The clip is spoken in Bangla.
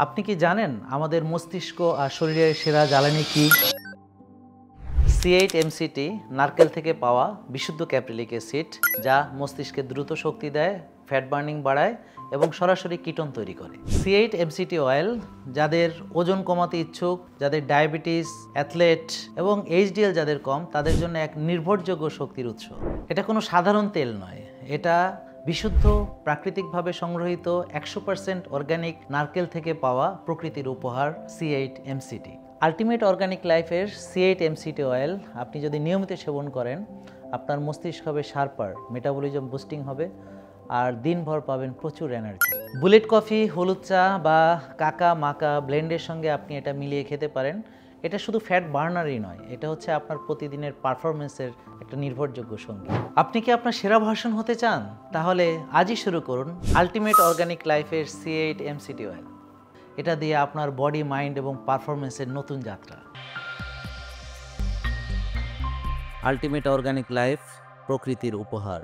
আপনি কি জানেন আমাদের মস্তিষ্ক আর শরীরের সেরা জ্বালানি কি? C8MCT নারকেল থেকে পাওয়া বিশুদ্ধ ক্যাপ্রিলিক অ্যাসিড, যা মস্তিষ্কে দ্রুত শক্তি দেয়, ফ্যাট বার্নিং বাড়ায় এবং সরাসরি কিটোন তৈরি করে। C8MCT অয়েল যাদের ওজন কমাতে ইচ্ছুক, যাদের ডায়াবেটিস, অ্যাথলেট এবং HDL যাদের কম, তাদের জন্য এক নির্ভরযোগ্য শক্তির উৎস। এটা কোনো সাধারণ তেল নয়, এটা বিশুদ্ধ প্রাকৃতিকভাবে সংগ্রহিত 100% অর্গানিক নারকেল থেকে পাওয়া প্রকৃতির উপহার C8MCT। আলটিমেট অর্গানিক লাইফের C8MCT অয়েল আপনি যদি নিয়মিত সেবন করেন, আপনার মস্তিষ্ক হবে শার্পার, মেটাবলিজম বুস্টিং হবে আর দিনভর পাবেন প্রচুর এনার্জি। বুলেট কফি, হলুদ চা বা কাকা মাকা ব্লেন্ডের সঙ্গে আপনি এটা মিলিয়ে খেতে পারেন। এটা শুধু ফ্যাট বার্নারই নয়, এটা হচ্ছে আপনার প্রতিদিনের পারফরমেন্সের একটা নির্ভরযোগ্য সঙ্গী। আপনি কি আপনার সেরা ভার্সন হতে চান? তাহলে আজই শুরু করুন আলটিমেট অর্গানিক লাইফের C8MCT অয়েল। এটা দিয়ে আপনার বডি, মাইন্ড এবং পারফরমেন্সের নতুন যাত্রা। আলটিমেট অর্গানিক লাইফ, প্রকৃতির উপহার।